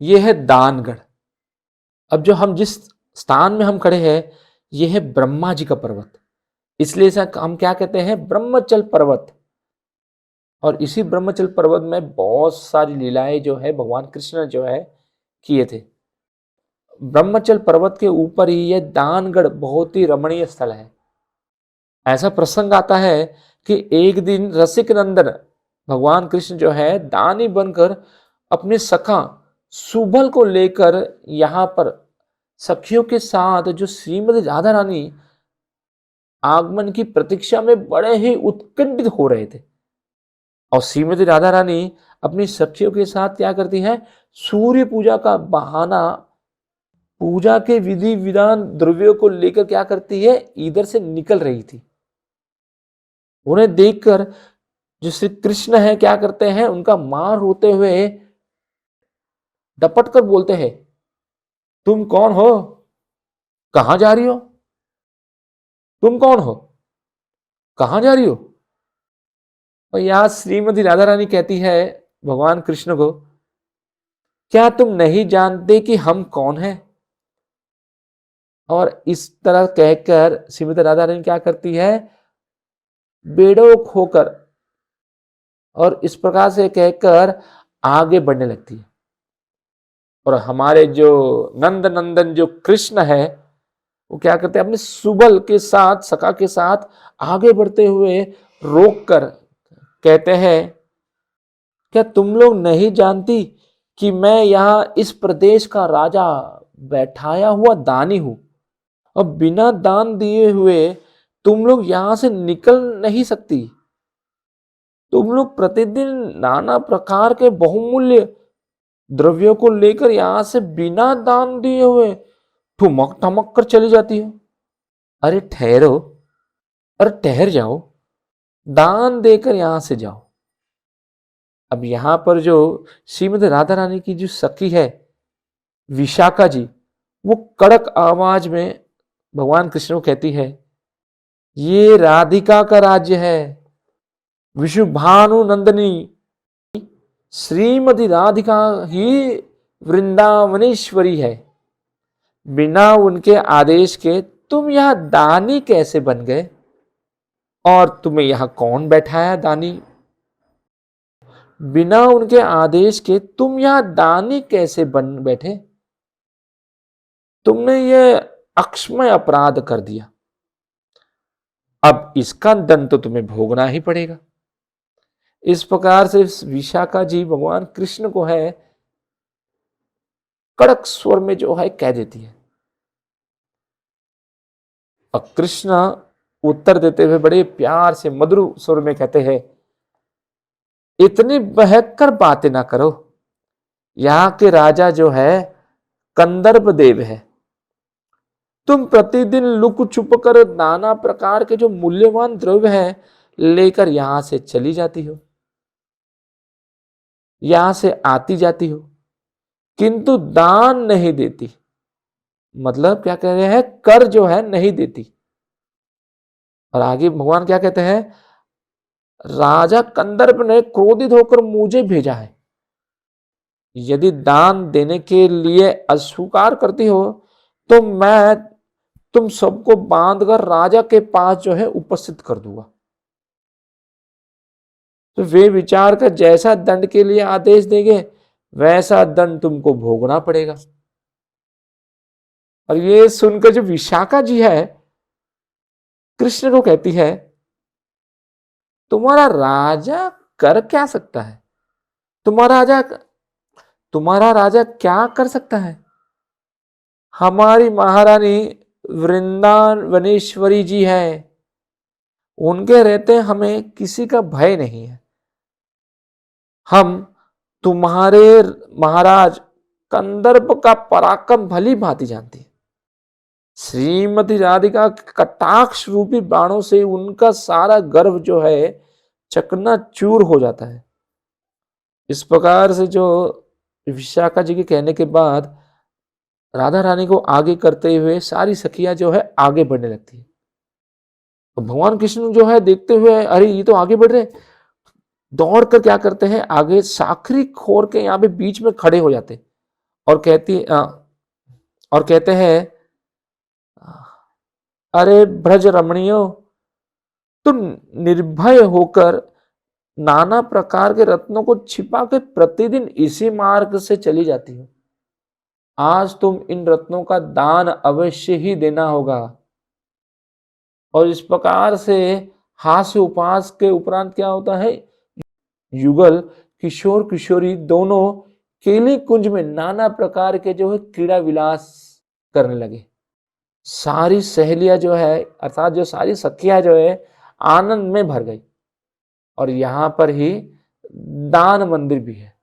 ये है दानगढ़। अब जो हम जिस स्थान में हम खड़े हैं, ये है ब्रह्मा जी का पर्वत, इसलिए इसे हम क्या कहते हैं, ब्रह्मचल पर्वत। और इसी ब्रह्मचल पर्वत में बहुत सारी लीलाएं जो है भगवान कृष्ण जो है किए थे। ब्रह्मचल पर्वत के ऊपर ही यह दानगढ़ बहुत ही रमणीय स्थल है। ऐसा प्रसंग आता है कि एक दिन रसिक नंदन भगवान कृष्ण जो है दानी बनकर अपने सखा सुबल को लेकर यहाँ पर सखियों के साथ जो श्रीमती राधा रानी आगमन की प्रतीक्षा में बड़े ही उत्कंठित हो रहे थे। और श्रीमती राधा रानी अपनी सखियों के साथ क्या करती है, सूर्य पूजा का बहाना, पूजा के विधि विधान द्रव्यों को लेकर क्या करती है, इधर से निकल रही थी। उन्हें देखकर जो श्री कृष्ण है क्या करते हैं, उनका मार होते हुए डपट कर बोलते हैं, तुम कौन हो, कहां जा रही हो, तुम कौन हो, कहां जा रही हो। और यहां श्रीमती राधा रानी कहती है भगवान कृष्ण को, क्या तुम नहीं जानते कि हम कौन हैं। और इस तरह कहकर श्रीमती राधा रानी क्या करती है, बेडौक होकर और इस प्रकार से कहकर आगे बढ़ने लगती है। और हमारे जो नंद नंदन जो कृष्ण है, वो क्या करते हैं, अपने सुबल के साथ, सखा के साथ आगे बढ़ते हुए रोक कर कहते हैं, क्या तुम लोग नहीं जानती कि मैं यहां इस प्रदेश का राजा बैठाया हुआ दानी हूं, और बिना दान दिए हुए तुम लोग यहां से निकल नहीं सकती। तुम लोग प्रतिदिन नाना प्रकार के बहुमूल्य द्रव्यों को लेकर यहां से बिना दान दिए हुए ठुमक ठमक कर चली जाती हो। अरे ठहरो, अरे ठहर जाओ, दान देकर यहां से जाओ। अब यहां पर जो श्रीमती राधा रानी की जो सखी है विशाखा जी, वो कड़क आवाज में भगवान कृष्ण को कहती है, ये राधिका का राज्य है, विशुभानु नंदनी श्रीमती राधिका ही वृंदावनेश्वरी है। बिना उनके आदेश के तुम यहां दानी कैसे बन गए, और तुम्हें यहां कौन बैठाया दानी। बिना उनके आदेश के तुम यहां दानी कैसे बन बैठे। तुमने ये अक्षमय अपराध कर दिया, अब इसका दंड तो तुम्हें भोगना ही पड़ेगा। इस प्रकार से विशाखा जी भगवान कृष्ण को है कड़क स्वर में जो है कह देती है। और कृष्ण उत्तर देते हुए बड़े प्यार से मधुर स्वर में कहते हैं, इतनी बहकर बातें ना करो, यहां के राजा जो है कंदर्प देव है। तुम प्रतिदिन लुक छुप कर नाना प्रकार के जो मूल्यवान द्रव्य है लेकर यहां से चली जाती हो, यहां से आती जाती हो, किंतु दान नहीं देती। मतलब क्या कह रहे हैं, कर जो है नहीं देती। और आगे भगवान क्या कहते हैं, राजा कंदर्प ने क्रोधित होकर मुझे भेजा है। यदि दान देने के लिए अस्वीकार करती हो तो मैं तुम सबको बांधकर राजा के पास जो है उपस्थित कर दूंगा। तो वे विचार कर जैसा दंड के लिए आदेश देंगे वैसा दंड तुमको भोगना पड़ेगा। और ये सुनकर जो विशाखा जी है कृष्ण को कहती है, तुम्हारा राजा कर क्या सकता है, तुम्हारा राजा क्या कर सकता है। हमारी महारानी वृंदावनेश्वरी जी है, उनके रहते हमें किसी का भय नहीं है। हम तुम्हारे महाराज कंदर्प का पराक्रम भली भांति जानते हैं। श्रीमती राधिका कटाक्ष रूपी बाणों से उनका सारा गर्व जो है चकनाचूर हो जाता है। इस प्रकार से जो विशाखा जी के कहने के बाद राधा रानी को आगे करते हुए सारी सखियां जो है आगे बढ़ने लगती है। तो भगवान कृष्ण जो है देखते हुए, अरे ये तो आगे बढ़ रहे, दौड़ कर क्या करते हैं, आगे साखरी खोर के यहाँ पे बीच में खड़े हो जाते और और कहते हैं, अरे ब्रज रमणियो, तुम निर्भय होकर नाना प्रकार के रत्नों को छिपा के प्रतिदिन इसी मार्ग से चली जाती हो। आज तुम इन रत्नों का दान अवश्य ही देना होगा। और इस प्रकार से हास्य उपास के उपरांत क्या होता है, युगल किशोर किशोरी दोनों केली कुंज में नाना प्रकार के जो है क्रीड़ा विलास करने लगे। सारी सहेलियां जो है, अर्थात जो सारी सखियां जो है, आनंद में भर गई। और यहां पर ही दान मंदिर भी है।